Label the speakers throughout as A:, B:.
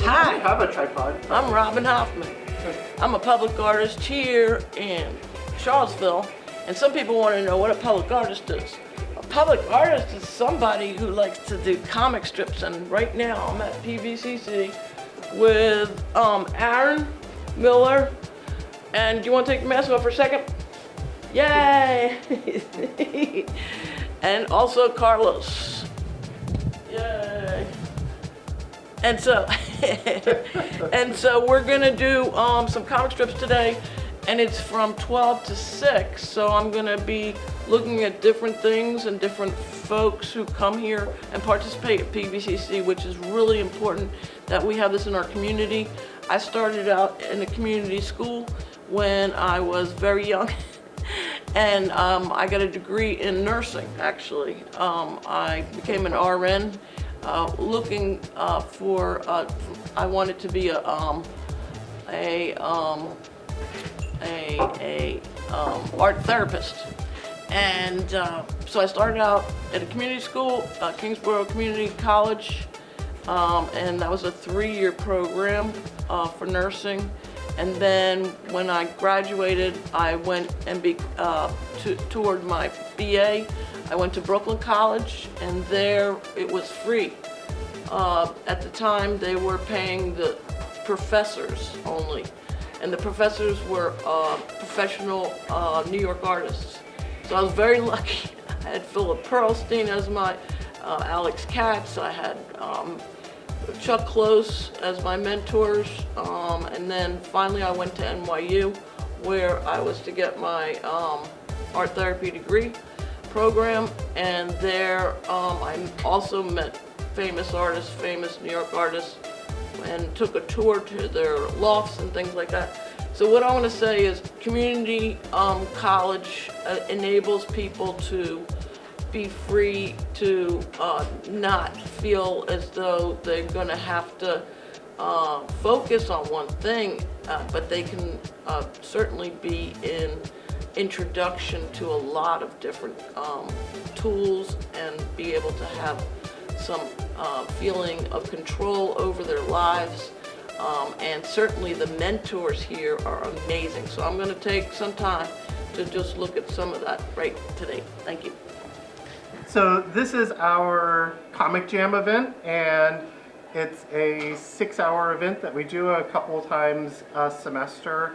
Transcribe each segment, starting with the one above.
A: Hi,
B: I have a tripod.
A: I'm Robin Hoffman. I'm a public artist here in Charlottesville, and some people want to know what a public artist is. A public artist is somebody who likes to do comic strips, and right now I'm at PVCC with Aaron Miller. And do you want to take the mask off for a second? Yay! And also Carlos. Yay! And so, we're gonna do some comic strips today, and it's from 12 to 6. So I'm gonna be looking at different things and different folks who come here and participate at PVCC, which is really important that we have this in our community. I started out in a community school when I was very young, and I got a degree in nursing, actually. I became an RN. Looking for, I wanted to be a art therapist, and so I started out at a community school, Kingsborough Community College, and that was a 3-year program for nursing. And then when I graduated, I went and toward my BA. I went to Brooklyn College, and there it was free. At the time, they were paying the professors only, and the professors were professional New York artists. So I was very lucky. I had Philip Pearlstein as my Alex Katz. I had Chuck Close as my mentors, and then finally I went to NYU, where I was to get my art therapy degree program, and there I also met famous artists, famous New York artists, and took a tour to their lofts and things like that. So what I want to say is community college enables people to be free to not feel as though they're going to have to focus on one thing, but they can certainly be in introduction to a lot of different tools and be able to have some feeling of control over their lives. And certainly the mentors here are amazing. So I'm going to take some time to just look at some of that right today. Thank you.
B: So this is our Comic Jam event, and it's a 6-hour event that we do a couple times a semester.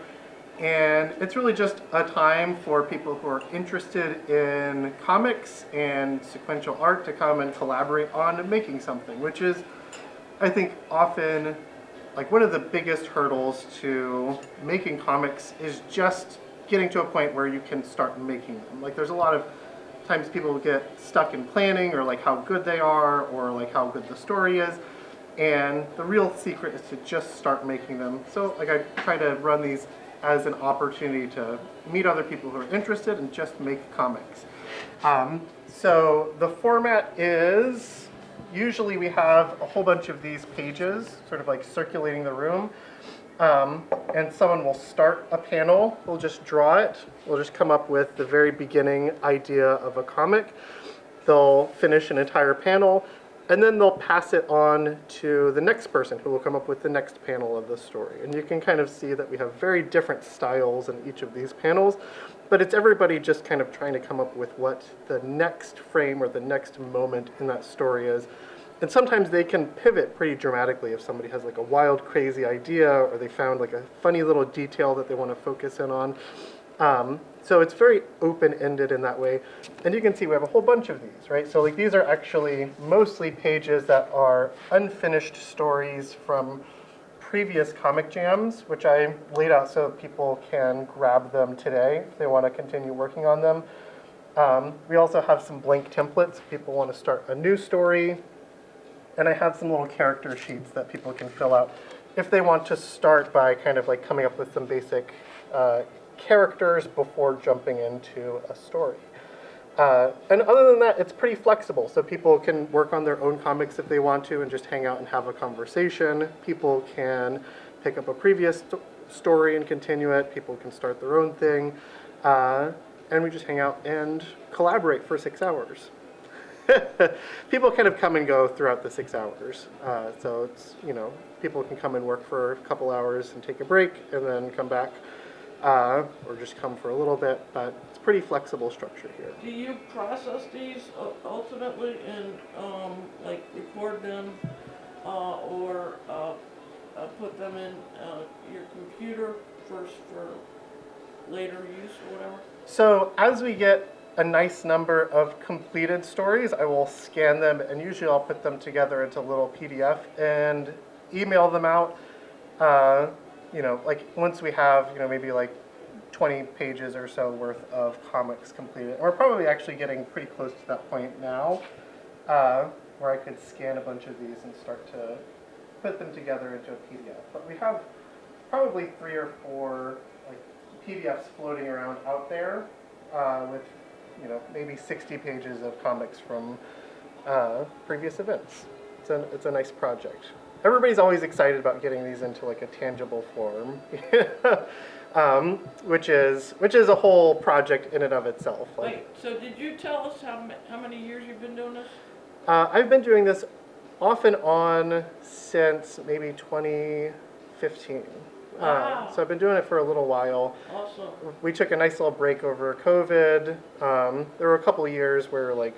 B: And it's really just a time for people who are interested in comics and sequential art to come and collaborate on making something, which is, I think, often like one of the biggest hurdles to making comics is just getting to a point where you can start making them. Like there's a lot of times people get stuck in planning, or like how good they are, or like how good the story is. And the real secret is to just start making them. So like I try to run these as an opportunity to meet other people who are interested and just make comics. So the format is, usually we have a whole bunch of these pages sort of like circulating the room. And someone will start a panel, we'll just draw it, we'll just come up with the very beginning idea of a comic. They'll finish an entire panel, and then they'll pass it on to the next person who will come up with the next panel of the story. And you can kind of see that we have very different styles in each of these panels, but it's everybody just kind of trying to come up with what the next frame or the next moment in that story is. And sometimes they can pivot pretty dramatically if somebody has like a wild, crazy idea, or they found like a funny little detail that they want to focus in on. So it's very open-ended in that way. And you can see we have a whole bunch of these, right? So like these are actually mostly pages that are unfinished stories from previous comic jams, which I laid out so people can grab them today if they want to continue working on them. We also have some blank templates if people want to start a new story. And I have some little character sheets that people can fill out if they want to start by kind of like coming up with some basic characters before jumping into a story. And other than that, it's pretty flexible. So people can work on their own comics if they want to and just hang out and have a conversation. People can pick up a previous story and continue it. People can start their own thing. And we just hang out and collaborate for 6 hours. people kind of come and go throughout the 6 hours. So it's, people can come and work for a couple hours and take a break and then come back, or just come for a little bit, but it's pretty flexible structure here.
A: Do you process these ultimately and like record them or put them in your computer first for later use or whatever?
B: So as we get a nice number of completed stories, I will scan them, and usually I'll put them together into a little PDF and email them out. Like once we have, maybe like 20 pages or so worth of comics completed. And we're probably actually getting pretty close to that point now, where I could scan a bunch of these and start to put them together into a PDF. But we have probably 3 or 4 like PDFs floating around out there with maybe 60 pages of comics from previous events. It's a nice project. Everybody's always excited about getting these into like a tangible form, which is a whole project in and of itself.
A: Wait, so did you tell us how many years you've been doing this?
B: I've been doing this off and on since maybe 2015.
A: Wow.
B: So I've been doing it for a little while.
A: Awesome.
B: We took a nice little break over COVID. There were a couple of years where we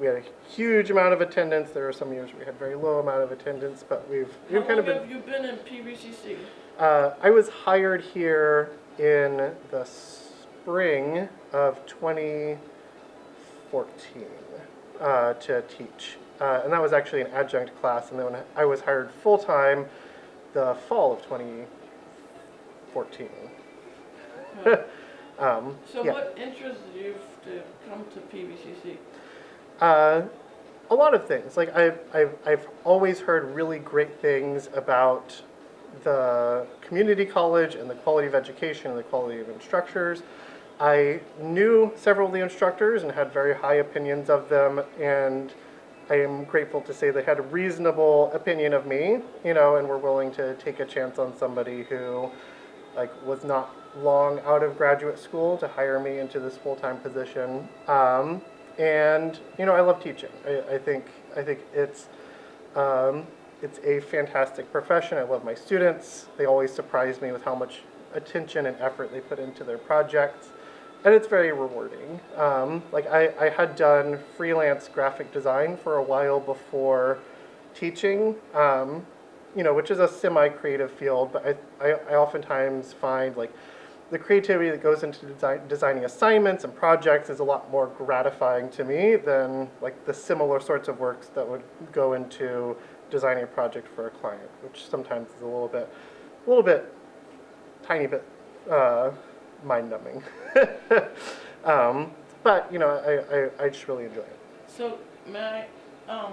B: had a huge amount of attendance. There were some years we had very low amount of attendance, but we've kind of been.
A: How long have you been in PVCC?
B: I was hired here in the spring of 2014 to teach, and that was actually an adjunct class. And then when I was hired full time, the fall of 2014.
A: So
B: yeah.
A: what interested you to come to PVCC?
B: A lot of things. Like I've always heard really great things about the community college and the quality of education and the quality of instructors. I knew several of the instructors and had very high opinions of them, and I am grateful to say they had a reasonable opinion of me, and were willing to take a chance on somebody who was not long out of graduate school to hire me into this full-time position. And I love teaching. I think it's a fantastic profession. I love my students. They always surprise me with how much attention and effort they put into their projects, and it's very rewarding. I had done freelance graphic design for a while before teaching, which is a semi-creative field, but I oftentimes find the creativity that goes into designing assignments and projects is a lot more gratifying to me than the similar sorts of works that would go into designing a project for a client, which sometimes is a little bit, tiny bit mind-numbing. But I just really enjoy it.
A: So may I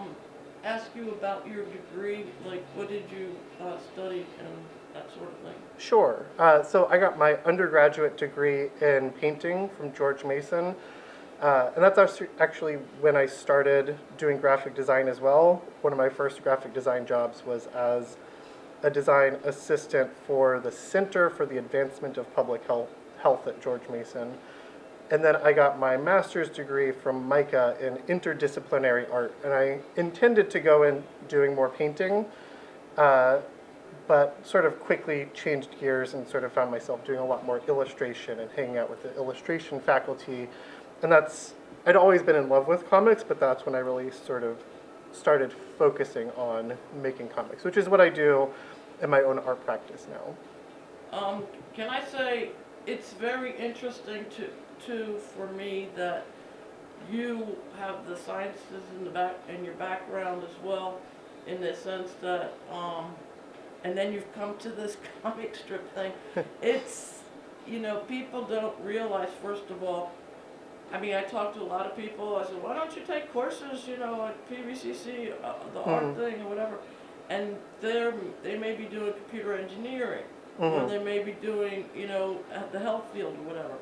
A: ask you about your degree? What did you study and that sort of thing?
B: Sure. So I got my undergraduate degree in painting from George Mason. And that's actually when I started doing graphic design as well. One of my first graphic design jobs was as a design assistant for the Center for the Advancement of Public Health at George Mason. And then I got my master's degree from MICA in interdisciplinary art. And I intended to go in doing more painting, but sort of quickly changed gears and sort of found myself doing a lot more illustration and hanging out with the illustration faculty. And I'd always been in love with comics, but that's when I really sort of started focusing on making comics, which is what I do in my own art practice now.
A: Can I say it's very interesting for me that you have the sciences in your background as well, in the sense that and then you've come to this comic strip thing. It's, people don't realize, first of all, I talk to a lot of people. I said, why don't you take courses, at PVCC, the art thing or whatever. And they may be doing computer engineering, or they may be doing, at the health field or whatever.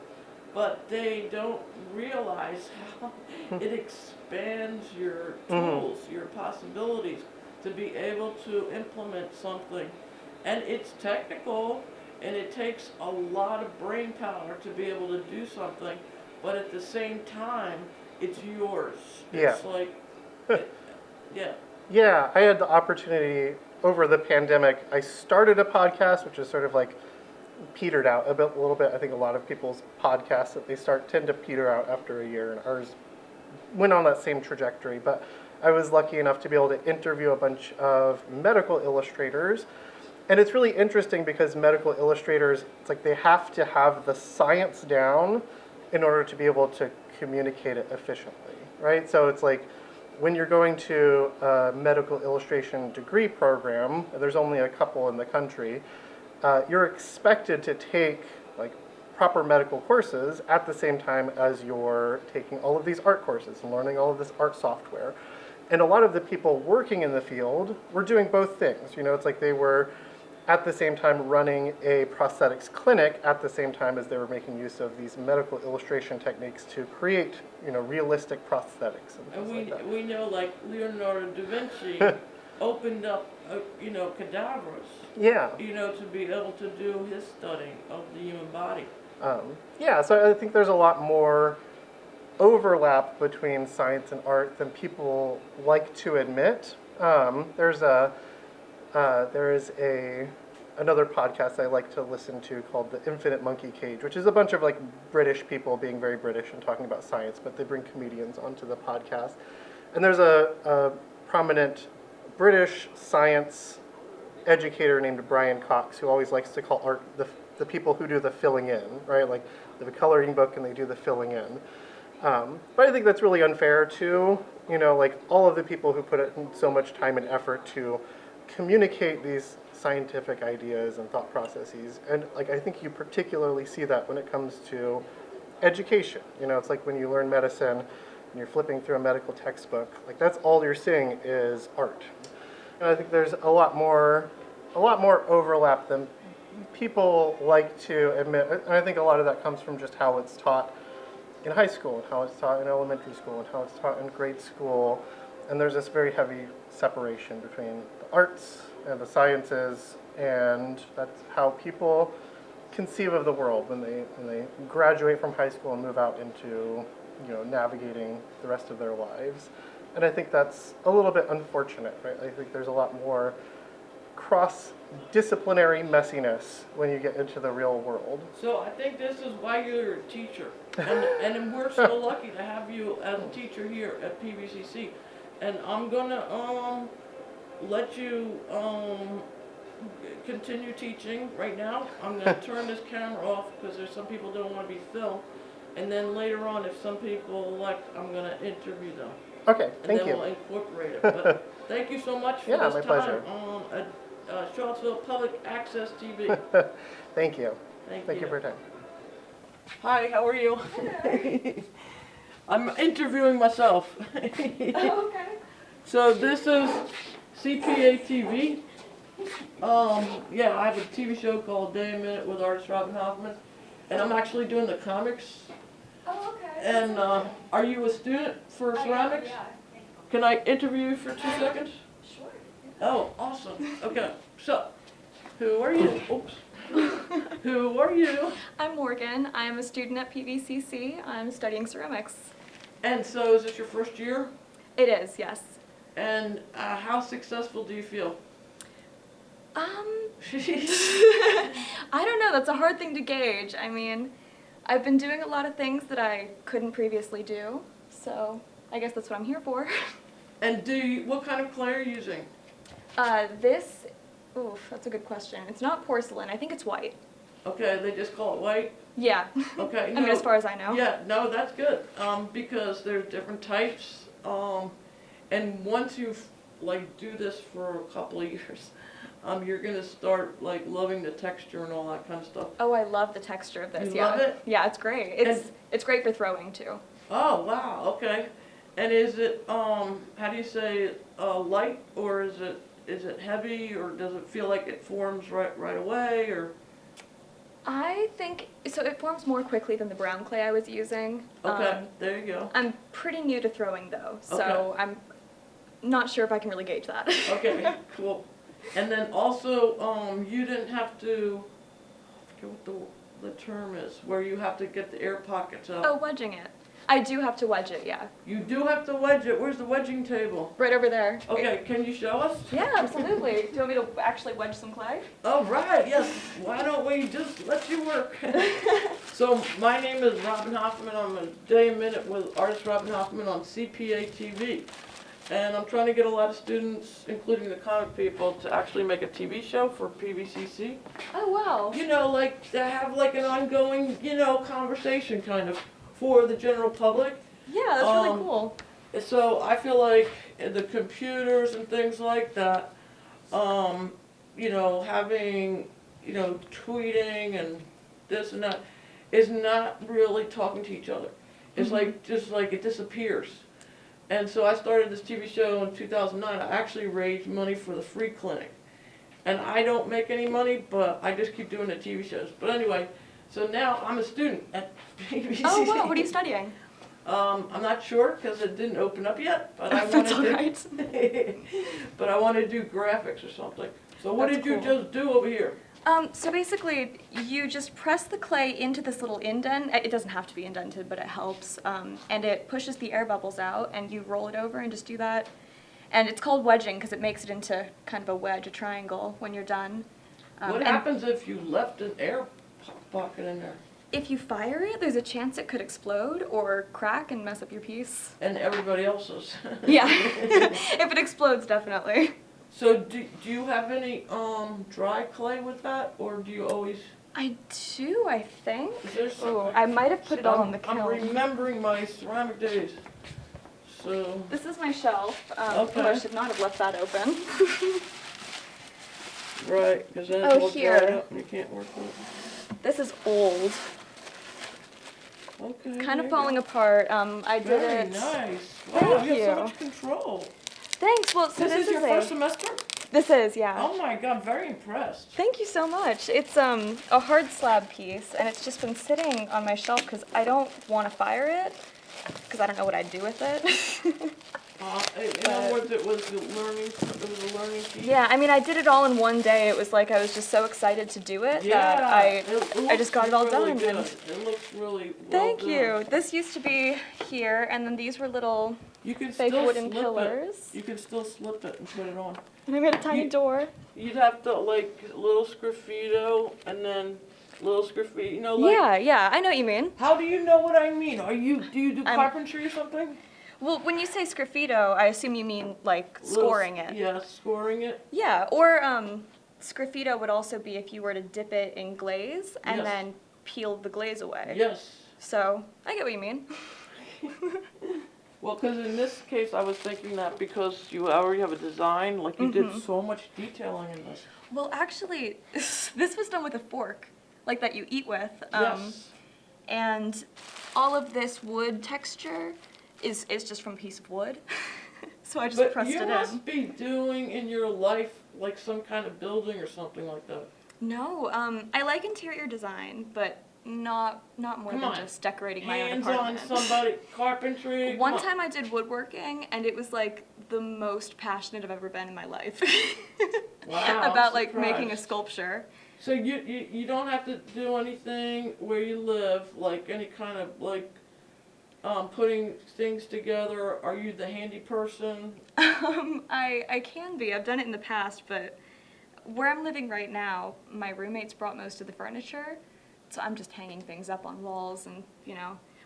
A: But they don't realize how it expands your tools, your possibilities to be able to implement something. And it's technical, and it takes a lot of brain power to be able to do something, but at the same time, it's yours.
B: Yeah.
A: It's like, yeah.
B: Yeah, I had the opportunity over the pandemic. I started a podcast, which is sort of like petered out a little bit. I think a lot of people's podcasts that they start tend to peter out after a year, and ours went on that same trajectory. But I was lucky enough to be able to interview a bunch of medical illustrators. And it's really interesting because medical illustrators, it's like they have to have the science down in order to be able to communicate it efficiently, right? So it's like when you're going to a medical illustration degree program, there's only a couple in the country, you're expected to take like proper medical courses at the same time as you're taking all of these art courses and learning all of this art software. And a lot of the people working in the field were doing both things. You know, it's like they were at the same time running a prosthetics clinic at the same time as they were making use of these medical illustration techniques to create, you know, realistic prosthetics and things like that.
A: We know like Leonardo da Vinci opened up, you know, cadavers.
B: Yeah.
A: You know, to be able to do his study of the human body.
B: Yeah, so I think there's a lot more overlap between science and art than people like to admit. There is another podcast I like to listen to called The Infinite Monkey Cage, which is a bunch of like British people being very British and talking about science, but they bring comedians onto the podcast. And there's a prominent British science educator named Brian Cox who always likes to call art the people who do the filling in, right? Like they have a coloring book and they do the filling in. But I think that's really unfair to, you know, like all of the people who put in so much time and effort to communicate these scientific ideas and thought processes. And like I think you particularly see that when it comes to education. You know, it's like when you learn medicine and you're flipping through a medical textbook, like that's all you're seeing is art. And I think there's a lot more overlap than people like to admit. And I think a lot of that comes from just how it's taught in high school and how it's taught in elementary school and how it's taught in grade school. And there's this very heavy separation between the arts and the sciences, and that's how people conceive of the world when they graduate from high school and move out into, you know, navigating the rest of their lives. And I think that's a little bit unfortunate, right? I think there's a lot more cross-disciplinary messiness when you get into the real world.
A: So I think this is why you're a teacher. And we're so lucky to have you as a teacher here at PVCC. And I'm gonna let you continue teaching right now. I'm gonna turn this camera off because there's some people that don't want to be filmed. And then later on, if some people elect, I'm gonna interview them.
B: Okay, thank you.
A: And then we'll incorporate it. But thank you so much for this
B: my
A: time
B: pleasure.
A: on Charlottesville Public Access TV.
B: Thank you.
A: Thank
B: you for your time.
A: Hi, how are you? I'm interviewing myself.
C: Oh, okay.
A: So this is CPA TV. Yeah, I have a TV show called Day and Minute with artist Robin Hoffman, and I'm actually doing the comics.
C: Oh, okay.
A: And are you a student for ceramics?
C: Yeah.
A: Can I interview you for 2 seconds?
C: Sure.
A: Oh, awesome. Okay, so who are you? Oops. Who are you?
C: I'm Morgan. I'm a student at PVCC. I'm studying ceramics.
A: And so is this your first year?
C: It is, yes.
A: And how successful do you feel?
C: I don't know. That's a hard thing to gauge. I mean, I've been doing a lot of things that I couldn't previously do, so I guess that's what I'm here for.
A: And what kind of clay are you using?
C: That's a good question. It's not porcelain. I think it's white.
A: Okay, they just call it white?
C: Yeah.
A: Okay.
C: I mean, as far as I know.
A: Yeah, no, that's good. Because there's different types. And once you do this for a couple of years, you're gonna start loving the texture and all that kind of stuff.
C: Oh, I love the texture of this.
A: You love it?
C: Yeah, it's great. It's great for throwing too.
A: Oh wow, okay. And is it how do you say light, or is it heavy, or does it feel like it forms right away, or?
C: I think so. It forms more quickly than the brown clay I was using.
A: Okay, there you go.
C: I'm pretty new to throwing though, so
A: Okay.
C: I'm not sure if I can really gauge that.
A: Okay, cool. And then also, you didn't have to, I forget what the term is, where you have to get the air pockets out.
C: Oh, wedging it. I do have to wedge it, yeah.
A: You do have to wedge it. Where's the wedging table?
C: Right over there.
A: Okay, can you show us?
C: Yeah, absolutely. Do you want me to actually wedge some clay?
A: Oh, right, yes. Why don't we just let you work? So my name is Robin Hoffman. I'm a day and minute with artist Robin Hoffman on CPA TV. And I'm trying to get a lot of students, including the comic people, to actually make a TV show for PVCC.
C: Oh, wow.
A: You know, like to have like an ongoing, you know, conversation kind of for the general public.
C: Yeah, that's really cool.
A: So I feel like the computers and things like that, you know, having, you know, tweeting and this and that is not really talking to each other. It's like, just like it disappears. And so I started this TV show in 2009. I actually raised money for the free clinic. And I don't make any money, but I just keep doing the TV shows. But anyway, so now I'm a student at PVCC.
C: Oh, wow. What are you studying?
A: I'm not sure because it didn't open up yet, but I want
C: That's
A: to
C: all
A: do,
C: right.
A: but I want to do graphics or something. So what
C: That's
A: did you
C: cool.
A: just do over here?
C: So basically, you just press the clay into this little indent. It doesn't have to be indented, but it helps. And it pushes the air bubbles out, and you roll it over and just do that. And it's called wedging because it makes it into kind of a wedge, a triangle, when you're done.
A: What
C: and
A: happens if you left an air pocket in there?
C: if you fire it, there's a chance it could explode or crack and mess up your piece.
A: And everybody else's.
C: Yeah, if it explodes, definitely.
A: So do you have any dry clay with that, or do you always?
C: I do, I think.
A: Is there some-
C: Oh, I might have put it all in the kiln.
A: I'm remembering my ceramic days. So.
C: This is my shelf.
A: Okay.
C: Oh, I should not have left that open.
A: Right, because then
C: Oh,
A: it'll
C: here.
A: dry up and you can't work with it.
C: This is old.
A: Okay.
C: Kind of
A: there
C: falling
A: you go.
C: apart. I did
A: Very
C: it.
A: nice. Wow,
C: Thank
A: you have so
C: you.
A: much control.
C: Thanks. Well, so
A: This is your first semester?
C: This is, yeah.
A: Oh my god, I'm very impressed.
C: Thank you so much. It's a hard slab piece, and it's just been sitting on my shelf because I don't want to fire it because I don't know what I'd do with it.
A: In other words, it was a learning piece.
C: Yeah, I mean, I did it all in one day. It was like I was just so excited to do it that I just got it all
A: really
C: done.
A: Good.
C: And
A: It looks really well
C: thank
A: done.
C: you. This used to be here, and then these were little
A: You can
C: fake
A: still
C: wooden
A: slip
C: pillars.
A: it. You can still slip it and put it on.
C: And I made a tiny
A: You-
C: door.
A: You'd have to like little sgraffito and then little sgraffito. You know, like.
C: Yeah, I know what you mean.
A: How do you know what I mean? Do you do
C: I'm-
A: carpentry or something?
C: Well, when you say sgraffito, I assume you mean like scoring it.
A: Yeah, scoring it.
C: Yeah, or sgraffito would also be if you were to dip it in glaze and
A: Yes.
C: then peel the glaze away.
A: Yes.
C: So, I get what you mean.
A: Well, because in this case, I was thinking that because you already have a design, like you did so much detailing in this.
C: Well, actually, this was done with a fork, like that you eat with.
A: Yes.
C: And all of this wood texture is just from a piece of wood. So I just
A: But
C: pressed
A: you
C: it
A: must
C: in.
A: be doing in your life like some kind of building or something like that.
C: No, I like interior design, but not more
A: Come
C: than
A: on.
C: just decorating my own
A: Hands on
C: apartment.
A: somebody, carpentry.
C: One
A: come on.
C: time I did woodworking, and it was like the most passionate I've ever been in my life.
A: Wow, I'm
C: About like making a
A: surprised.
C: sculpture.
A: So you don't have to do anything where you live, like any kind of like putting things together. Are you the handy person?
C: I can be. I've done it in the past, but where I'm living right now, my roommates brought most of the furniture, so I'm just hanging things up on walls, and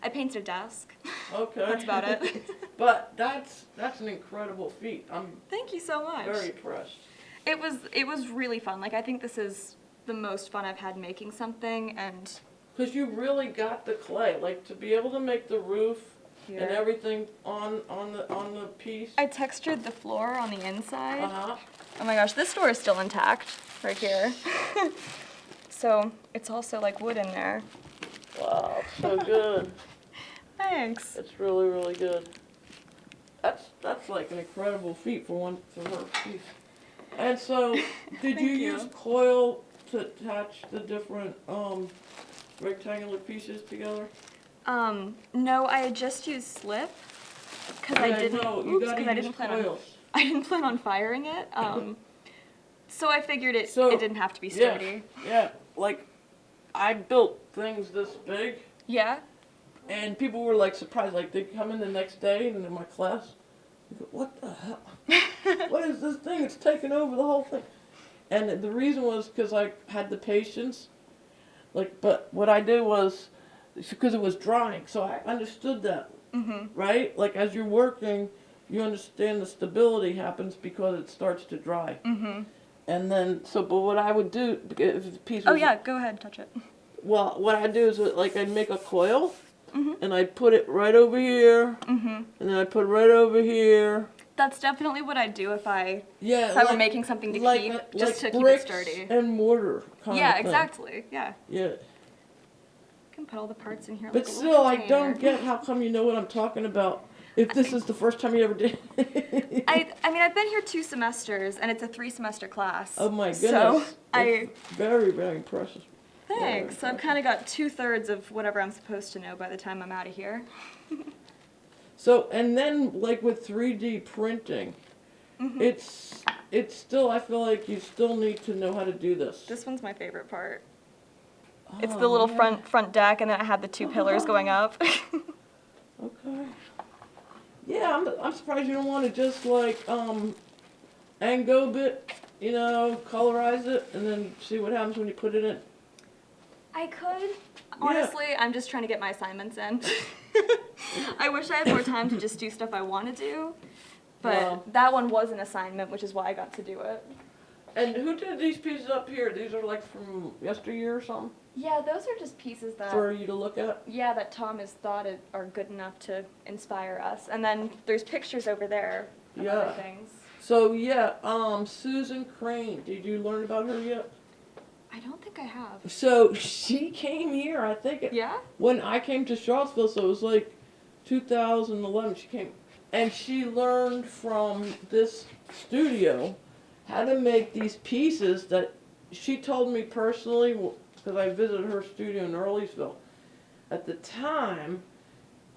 C: I painted a desk.
A: Okay.
C: That's about it.
A: But that's an incredible feat. I'm
C: Thank you so much.
A: very impressed.
C: It was really fun. Like I think this is the most fun I've had making something, and
A: Because you really got the clay, like to be able to make the roof
C: here.
A: and everything on the piece.
C: I textured the floor on the inside.
A: Uh-huh.
C: Oh my gosh, this door is still intact right here. So it's also like wood in there.
A: Wow, so good.
C: Thanks.
A: It's really, really good. That's like an incredible feat for her piece. And so, did you
C: Thank you.
A: use coil to attach the different rectangular pieces together?
C: No, I had just used slip because I
A: Yeah,
C: didn't.
A: no, you
C: Oops,
A: gotta
C: because I
A: use
C: didn't plan on.
A: coils.
C: I didn't plan on firing it. So I figured it
A: So,
C: didn't have to be sturdy.
A: Yeah, like I built things this big.
C: Yeah.
A: And people were like surprised, like they come in the next day and in my class, they go, what the hell? What is this thing? It's taking over the whole thing. And the reason was because I had the patience. Like, but what I did was, because it was drying, so I understood that, right? Like as you're working, you understand the stability happens because it starts to dry. And then, but what I would do, if the piece was...
C: Oh yeah, go ahead, touch it.
A: Well, what I do is, like, I'd make a coil, and I'd put it right over here, and then I'd put it right over here.
C: That's definitely what I'd do if I were making something to keep, just to keep it sturdy.
A: And mortar kind of thing.
C: Exactly, yeah.
A: Yeah.
C: You can put all the parts in here
A: But
C: like a
A: still,
C: little
A: I
C: container.
A: don't get how come you know what I'm talking about if this is the first time you ever did.
C: I mean, I've been here 2 semesters, and it's a 3-semester class.
A: Oh my goodness.
C: So
A: It's very, very impressive.
C: Thanks. So I've kind of got 2/3 of whatever I'm supposed to know by the time I'm out of here.
A: So, and then, like with 3D printing, it's still, I feel like you still need to know how to do this.
C: This one's my favorite part. It's the little front deck, and then I have the 2 pillars going up.
A: Okay. Yeah, I'm surprised you don't want to just like engobe it, you know, colorize it, and then see what happens when you put it in.
C: I could. Honestly, I'm just trying to get my assignments in. I wish I had more time to just do stuff I want to do, but that one was an assignment, which is why I got to do it.
A: And who did these pieces up here? These are like from yesteryear or something?
C: Yeah, those are just pieces that...
A: For you to look at?
C: Yeah, that Tom has thought are good enough to inspire us. And then there's pictures over there of other things.
A: So yeah, Susan Crane, did you learn about her yet?
C: I don't think I have.
A: So she came here, I think.
C: Yeah?
A: When I came to Charlottesville, so it was like 2011, she came. And she learned from this studio how to make these pieces that she told me personally, because I visited her studio in Earlsville. At the time,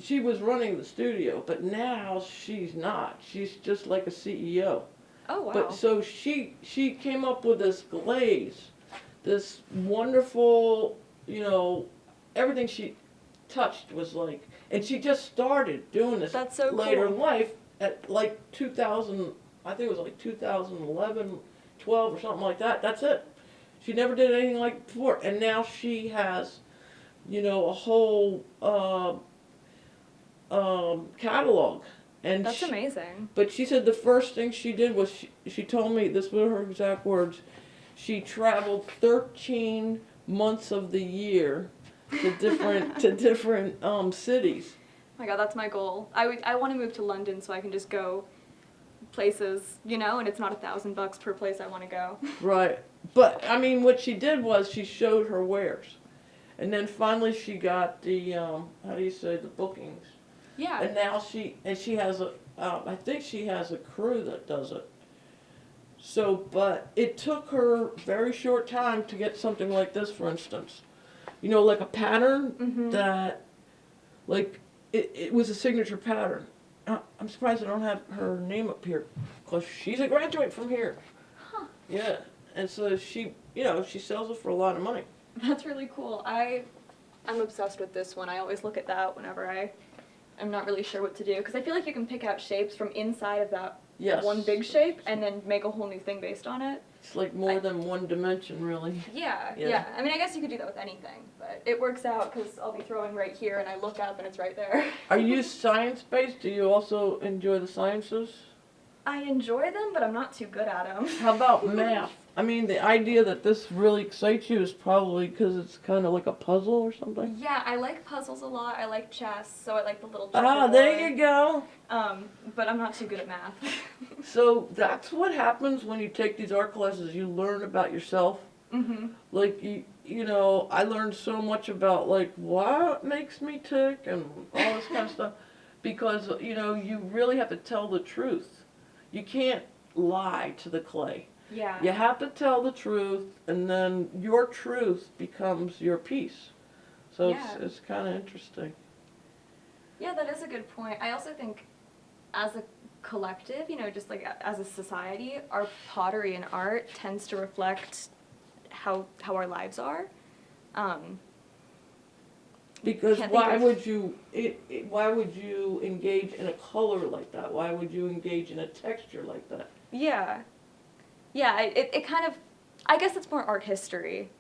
A: she was running the studio, but now she's not. She's just like a CEO.
C: Oh, wow.
A: But so she came up with this glaze, this wonderful, you know, everything she touched was like, and she just started doing this
C: That's so
A: later
C: cool.
A: in life at like 2000, I think it was like 2011, 12 or something like that. That's it. She never did anything like it before. And now she has, you know, a whole catalog. And
C: That's amazing.
A: But she said the first thing she did was, she told me, this were her exact words, she traveled 13 months of the year to different cities.
C: Oh my God, that's my goal. I want to move to London so I can just go places, you know, and it's not $1,000 per place I want to go.
A: Right. But, I mean, what she did was she showed her wares. And then finally she got the, how do you say, the bookings.
C: Yeah.
A: And now she has I think she has a crew that does it. So, but it took her very short time to get something like this, for instance. You know, like a pattern that, like, it was a signature pattern. I'm surprised I don't have her name up here, because she's a graduate from here.
C: Huh.
A: Yeah, and so she, you know, she sells it for a lot of money.
C: That's really cool. I'm obsessed with this one. I always look at that whenever I'm not really sure what to do, because I feel like you can pick out shapes from inside of that one big shape and then make a whole new thing based on it.
A: It's like more than one dimension, really.
C: Yeah. I mean, I guess you could do that with anything, but it works out because I'll be throwing right here and I look up and it's right there.
A: Are you science-based? Do you also enjoy the sciences?
C: I enjoy them, but I'm not too good at them.
A: How about math? I mean, the idea that this really excites you is probably because it's kind of like a puzzle or something.
C: Yeah, I like puzzles a lot. I like chess, so I like the little
A: there you go.
C: But I'm not too good at math.
A: So that's what happens when you take these art classes. You learn about yourself. Like, you know, I learned so much about, like, what makes me tick and all this kind of stuff. Because, you know, you really have to tell the truth. You can't lie to the clay.
C: Yeah.
A: You have to tell the truth, and then your truth becomes your piece. So it's kind of interesting.
C: Yeah, that is a good point. I also think as a collective, you know, just like as a society, our pottery and art tends to reflect how our lives are.
A: Because
C: Can't think
A: why
C: of-
A: would you, why would you engage in a color like that? Why would you engage in a texture like that?
C: Yeah. Yeah, it kind of, I guess it's more art history.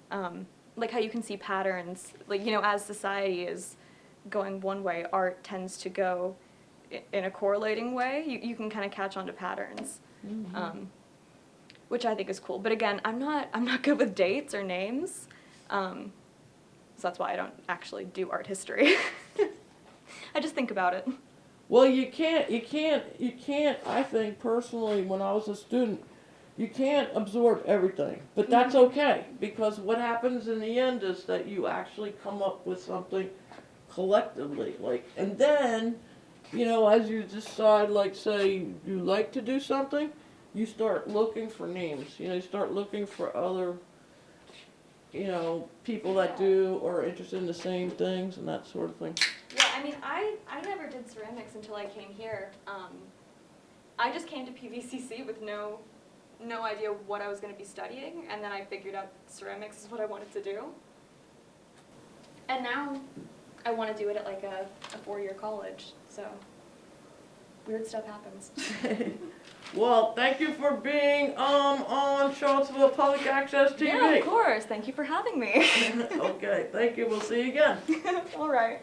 C: Like how you can see patterns, like, you know, as society is going one way, art tends to go in a correlating way. You can kind of catch on to patterns, which I think is cool. But again, I'm not good with dates or names, so that's why I don't actually do art history. I just think about it.
A: Well, you can't, I think personally, when I was a student, you can't absorb everything, but that's okay, because what happens in the end is that you actually come up with something collectively, like, and then, you know, as you decide, like, say, you like to do something, you start looking for names, you know, you start looking for other, you know, people that do or are interested in the same things and that sort of thing.
C: Yeah, I mean, I never did ceramics until I came here. I just came to PVCC with no idea what I was going to be studying, and then I figured out ceramics is what I wanted to do. And now I want to do it at like a 4-year college, so weird stuff happens.
A: Well, thank you for being on Charlottesville Public Access TV.
C: Yeah, of course. Thank you for having me.
A: Okay, thank you. We'll see you again.
C: All right.